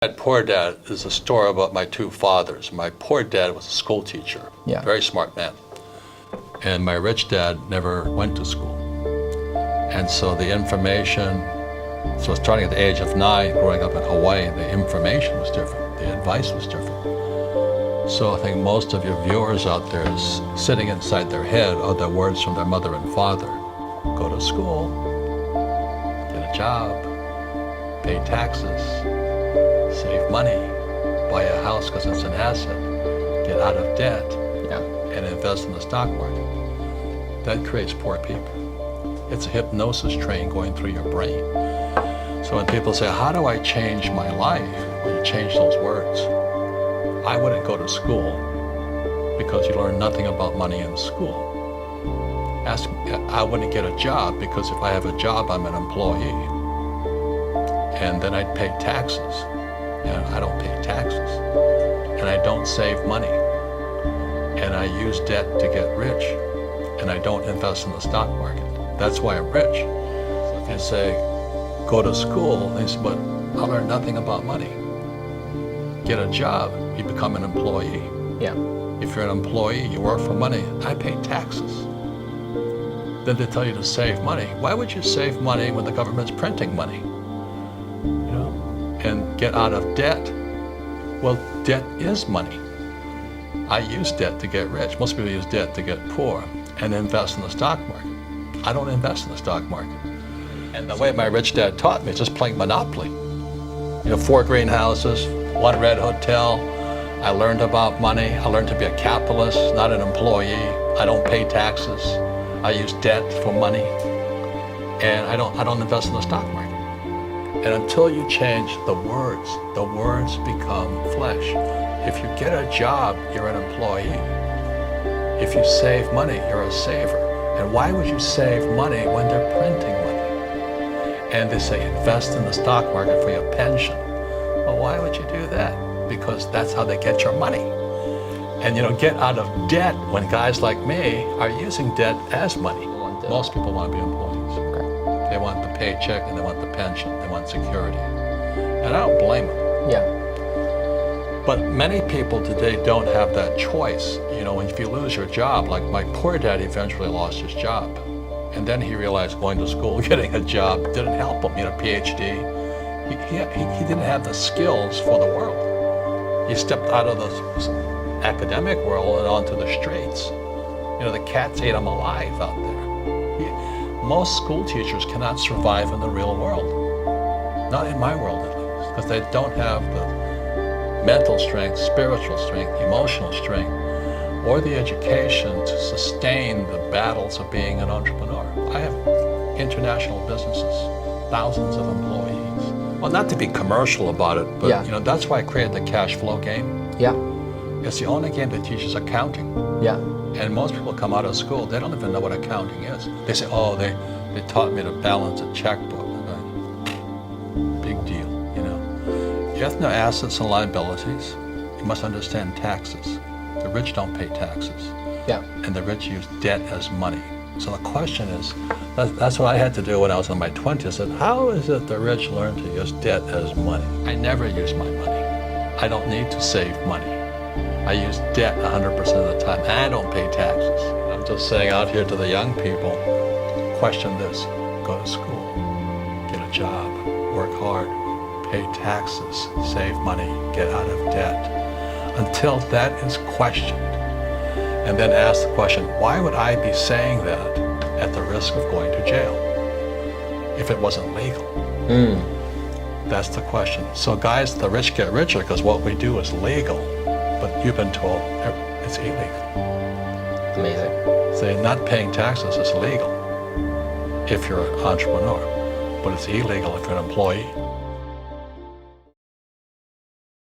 My poor dad is a story about my two fathers. My poor dad was a school teacher, very smart man. And my rich dad never went to school. And so the information, so starting at the age of 9, growing up in Hawaii, the information was different, the advice was different. So I think most of your viewers out there is sitting inside their head are the words from their mother and father. Go to school, get a job, pay taxes, save money, buy a house because it's an asset, get out of debt, and invest in the stock market. That creates poor people. It's a hypnosis train going through your brain. So when people say, how do I change my life? Well, you change those words. I wouldn't go to school because you learn nothing about money in school. I wouldn't get a job because if I have a job, I'm an employee. And then I'd pay taxes. And I don't pay taxes. And I don't save money. And I use debt to get rich. And I don't invest in the stock market. That's why I'm rich. So if you say, go to school, they say, but I learned nothing about money. Get a job, you become an employee. If you're an employee, you work for money. I pay taxes. Then they tell you to save money. Why would you save money when the government's printing money? And get out of debt. Well, debt is money. I use debt to get rich. Most people use debt to get poor and invest in the stock market. I don't invest in the stock market. And the way my rich dad taught me is just playing Monopoly. 4 greenhouses, 1 red hotel. I learned about money. I learned to be a capitalist, not an employee. I don't pay taxes. I use debt for money. And I don't invest in the stock market. And until you change the words become flesh. If you get a job, you're an employee. If you save money, you're a saver. And why would you save money when they're printing money? And they say invest in the stock market for your pension. Well, why would you do that? Because that's how they get your money. And get out of debt when guys like me are using debt as money. Most people want to be employees. They want the paycheck and they want the pension. They want security. And I don't blame them. But many people today don't have that choice. If you lose your job, like my poor dad eventually lost his job. And then he realized going to school, getting a job didn't help him. PhD. He didn't have the skills for the world. He stepped out of the academic world and onto the streets. The cats ate him alive out there. Most school teachers cannot survive in the real world. Not in my world, at least, because they don't have the mental strength, spiritual strength, emotional strength, or the education to sustain the battles of being an entrepreneur. I have international businesses, thousands of employees. Well, not to be commercial about it, but that's why I created the cash flow game. It's the only game that teaches accounting. And most people come out of school, they don't even know what accounting is. They say, oh, they taught me to balance a checkbook. Big deal, You have to know assets and liabilities. You must understand taxes. The rich don't pay taxes. And the rich use debt as money. So the question is, that's what I had to do when I was in my 20s. I said, how is it the rich learn to use debt as money? I never use my money. I don't need to save money. I use debt 100% of the time, and I don't pay taxes. I'm just saying out here to the young people, question this, go to school, get a job, work hard, pay taxes, save money, get out of debt. Until that is questioned, and then ask the question, why would I be saying that at the risk of going to jail if it wasn't legal? That's the question. So guys, the rich get richer because what we do is legal. But you've been told it's illegal. Amazing. Say not paying taxes is legal if you're an entrepreneur, but it's illegal if you're an employee.